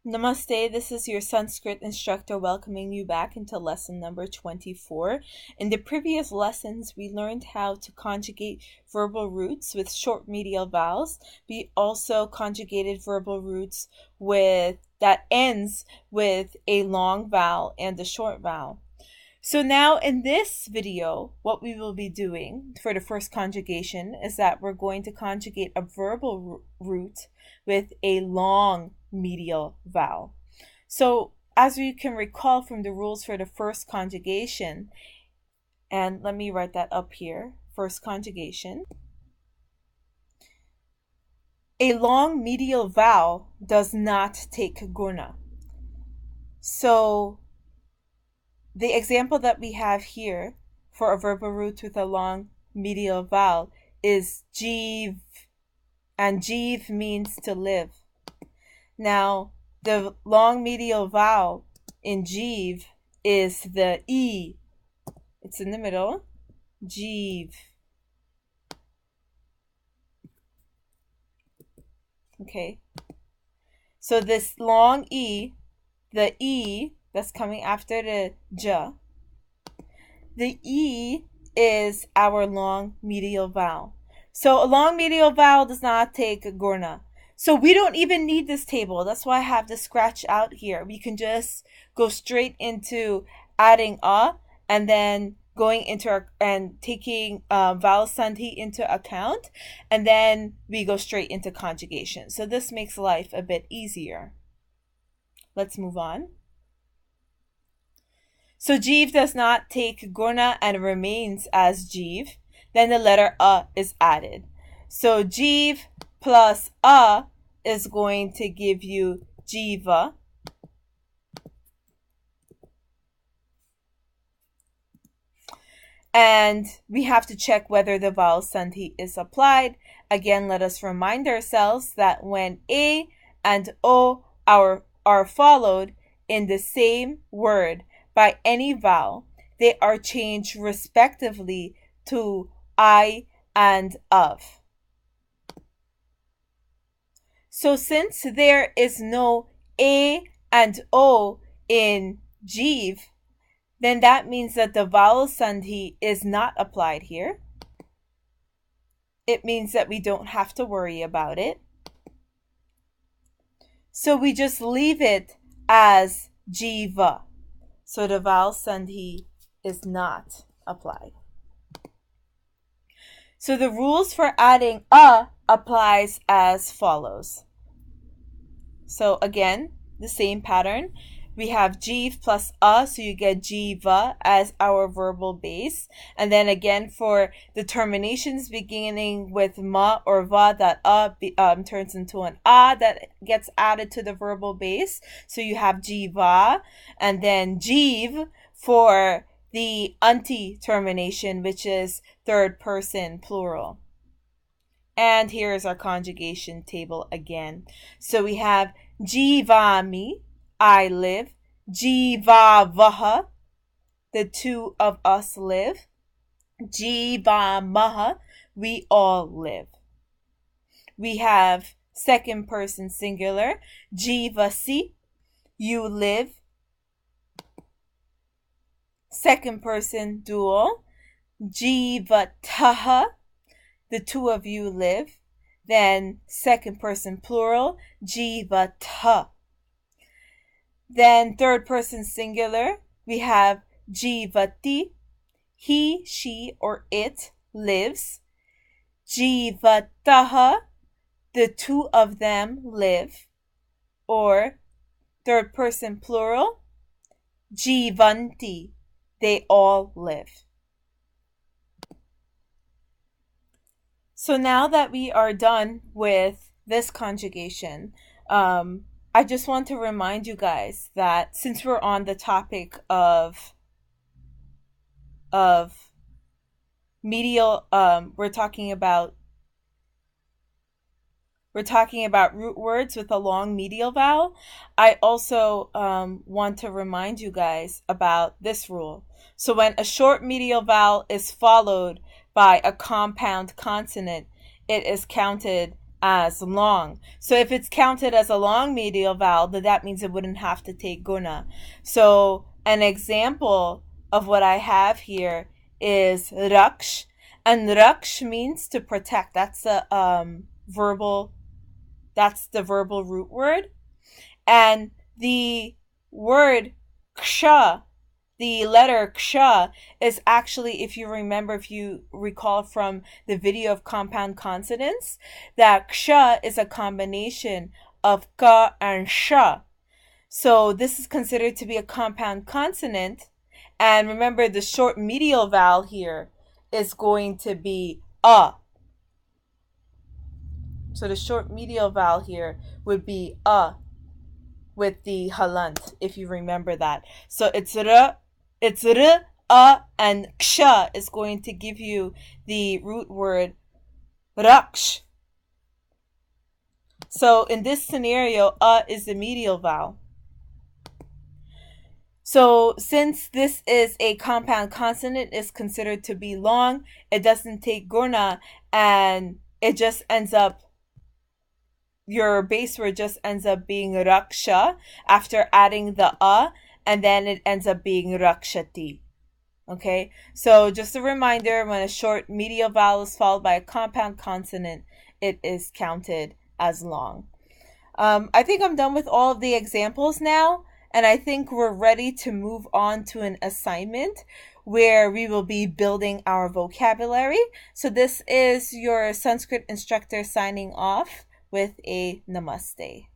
Namaste, this is your Sanskrit instructor welcoming you back into lesson number 24. In the previous lessons, we learned how to conjugate verbal roots with short medial vowels. We also conjugated verbal roots that ends with a long vowel and a short vowel. So now in this video, what we will be doing for the first conjugation is that we're going to conjugate a verbal root with a long medial vowel. So as you can recall from the rules for the first conjugation, and let me write that up here, first conjugation. A long medial vowel does not take guna. So the example that we have here for a verbal root with a long medial vowel is jeev, and jeev means to live. Now, the long medial vowel in jeev is the E. It's in the middle, jeev. Okay. So this long E, the E that's coming after the J, the E is our long medial vowel. So a long medial vowel does not take guna. So we don't even need this table. That's why I have this scratch out here. We can just go straight into adding a and then going into and taking vowel sandhi into account, and then we go straight into conjugation. So this makes life a bit easier. Let's move on. So jeev does not take guna and remains as jeev. Then the letter a is added. So jeev plus a is going to give you jiva. And we have to check whether the vowel sandhi is applied. Again, let us remind ourselves that when a and o are followed in the same word by any vowel, they are changed respectively to I and of. So since there is no a and o in jeev, then that means that the vowel sandhi is not applied here. It means that we don't have to worry about it. So we just leave it as jiva. So the vowel sandhi is not applied. So the rules for adding a applies as follows. So again, the same pattern. We have jeev plus a, so you get jiva as our verbal base. And then again, for the terminations beginning with ma or va, that a turns into an a that gets added to the verbal base. So you have jiva, and then jeev for the anti termination, which is third person plural. And here is our conjugation table again. So we have jivami, I live. Jivavaha, the two of us live. Jivamaha, we all live. We have second person singular. Jivasi, you live. Second person dual. Jivataha, the two of you live. Then second person plural. Jivata. Then third person singular, we have jivati, he, she, or it lives. Jivataha, the two of them live. Or third person plural, jivanti, they all live. So now that we are done with this conjugation, I just want to remind you guys that since we're on the topic of medial, we're talking about root words with a long medial vowel. I also want to remind you guys about this rule. So when a short medial vowel is followed by a compound consonant, it is counted as long. So if it's counted as a long medial vowel, then that means it wouldn't have to take guna. So an example of what I have here is raksh, and raksh means to protect. That's the verbal root word. And the word ksha, the letter ksha, is actually, if you recall from the video of compound consonants, that ksha is a combination of ka and sha. So this is considered to be a compound consonant. And remember, the short medial vowel here is going to be a. So the short medial vowel here would be a with the halant, if you remember that. So it's r, a, and ksha is going to give you the root word raksh. So in this scenario, a is the medial vowel. So since this is a compound consonant, it's considered to be long. It doesn't take guna, and it just ends up, your base word just ends up being raksha after adding the a, and then it ends up being rakshati. Okay, so just a reminder, when a short medial vowel is followed by a compound consonant, it is counted as long. I think I'm done with all of the examples now, and I think we're ready to move on to an assignment where we will be building our vocabulary. So this is your Sanskrit instructor signing off with a namaste.